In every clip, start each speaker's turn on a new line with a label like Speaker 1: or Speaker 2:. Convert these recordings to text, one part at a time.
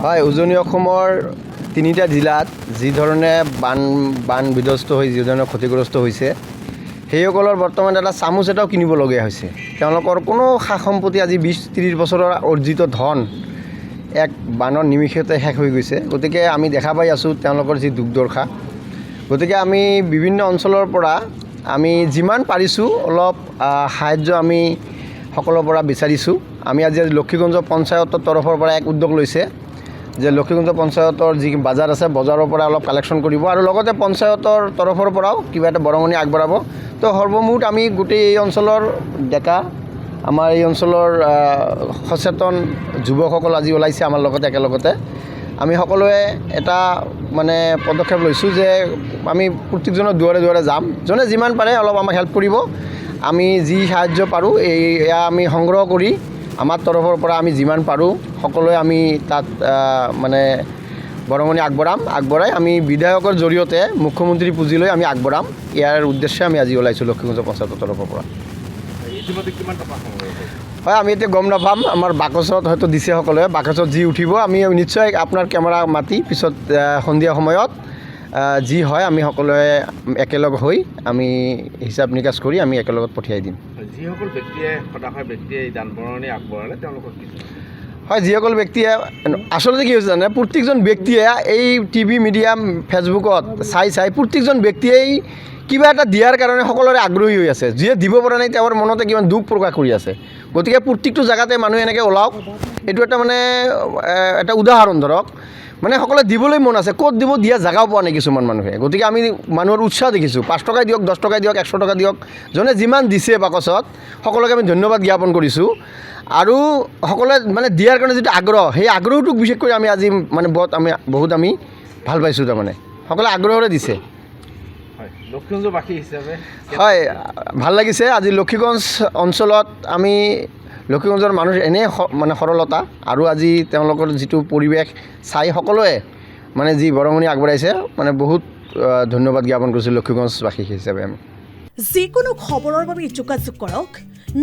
Speaker 1: হয়, উজনি অসমৰ তিনিটা জিলাত যি ধৰণে বান বিধ্বস্ত হৈ যি ধৰণে ক্ষতিগ্ৰস্ত হৈছে সেইসকলৰ বৰ্তমান এটা চামুচ এটাও কিনিবলগীয়া হৈছে। তেওঁলোকৰ কোনো সা সম্পত্তি আজি 20-30 বছৰৰ অৰ্জিত ধন এক বানৰ নিমিষতে শেষ হৈ গৈছে। গতিকে আমি দেখা পাই আছোঁ তেওঁলোকৰ যি দুৰ্দশা। গতিকে আমি বিভিন্ন অঞ্চলৰ পৰা আমি যিমান পাৰিছোঁ অলপ সাহায্য আমি সকলৰ পৰা বিচাৰিছোঁ। আমি আজি লক্ষীগঞ্জ পঞ্চায়তৰ তৰফৰ পৰা এক উদ্যোগ লৈছে যে লক্ষীগঞ্জ পঞ্চায়তৰ যি বজাৰ আছে বজাৰৰ পৰা অলপ কালেকশ্যন কৰিব আৰু লগতে পঞ্চায়তৰ তৰফৰ পৰাও কিবা এটা বৰঙণি আগবঢ়াব। তো সৰ্বমুঠ আমি গোটেই এই অঞ্চলৰ ডেকা আমাৰ এই অঞ্চলৰ সচেতন যুৱকসকল আজি ওলাইছে আমাৰ লগতে একেলগতে। আমি সকলোৱে এটা মানে পদক্ষেপ লৈছোঁ যে আমি প্ৰত্যেকজনৰ দুৱাৰে দুৱাৰে যাম, যোনে যিমান পাৰে অলপ আমাক হেল্প কৰিব। আমি যি সাহায্য পাৰোঁ এয়া আমি সংগ্ৰহ কৰি আমাৰ তৰফৰ পৰা আমি যিমান পাৰোঁ সকলোৱে আমি তাত মানে বৰঙণি আগবঢ়াই আমি বিধায়কৰ জৰিয়তে মুখ্যমন্ত্ৰী পুঁজিলৈ আমি আগবঢ়াম। ইয়াৰ উদ্দেশ্যে আমি আজি ওলাইছোঁ লক্ষীগঞ্জ পঞ্চায়তৰ তৰফৰ পৰা। হয়, আমি এতিয়া গম নাপাম, আমাৰ বাকচত হয়তো দিছে সকলোৱে, বাকচত যি উঠিব আমি নিশ্চয় আপোনাৰ কেমেৰা মাতি পিছত সন্ধিয়া সময়ত যি হয় আমি সকলোৱে একেলগ হৈ আমি হিচাপ নিকাচ কৰি আমি একেলগত পঠিয়াই দিম।
Speaker 2: যিসকল ব্যক্তিয়ে সদাশয় ব্যক্তিয়ে দান বৰঙণি আগবঢ়ালে তেওঁলোকক কি
Speaker 1: হয়, যিসকল ব্যক্তিয়ে আচলতে কি হৈছে জানে, প্ৰত্যেকজন ব্যক্তিয়ে এই টিভি মিডিয়াম ফেচবুকত চাই প্ৰত্যেকজন ব্যক্তিয়েই কিবা এটা দিয়াৰ কাৰণে সকলোৰে আগ্ৰহী হৈ আছে। যিয়ে দিব পৰা নাই তেওঁৰ মনতে কিমান দুখ প্ৰকাশ কৰি আছে। গতিকে প্ৰত্যেকটো জেগাতে মানুহে এনেকৈ ওলাওক, এইটো এটা মানে এটা উদাহৰণ ধৰক, মানে সকলোৱে দিবলৈ মন আছে, ক'ত দিব দিয়া জেগাও পোৱা নাই কিছুমান মানুহে। গতিকে আমি মানুহৰ উৎসাহ দেখিছোঁ, 5 টকাই দিয়ক, 10 টকাই দিয়ক, 100 টকা দিয়ক, যোনে যিমান দিছে বাকচত সকলোকে আমি ধন্যবাদ জ্ঞাপন কৰিছোঁ। আৰু সকলোৱে মানে দিয়াৰ কাৰণে যিটো আগ্ৰহ, সেই আগ্ৰহটোক বিশেষকৈ আমি আজি মানে বহুত আমি ভাল পাইছোঁ। তাৰমানে সকলোৱে আগ্ৰহেৰে দিছে।
Speaker 2: লক্ষীগঞ্জবাসী হিচাপে
Speaker 1: হয়, ভাল লাগিছে। আজি লক্ষীগঞ্জ অঞ্চলত আমি লক্ষীগঞ্জৰ মানুহ এনেই মানে সৰলতা আৰু আজি তেওঁলোকৰ যিটো পৰিৱেশ চাই সকলোৱে মানে যি বৰঙণি আগবঢ়াইছে মানে বহুত ধন্যবাদ জ্ঞাপন কৰিছোঁ লক্ষীগঞ্জবাসী হিচাপে আমি।
Speaker 3: যিকোনো খবৰৰ বাবে যোগাযোগ কৰক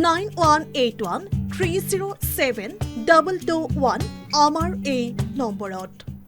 Speaker 3: 9181 307 221 আমাৰ এই নম্বৰত।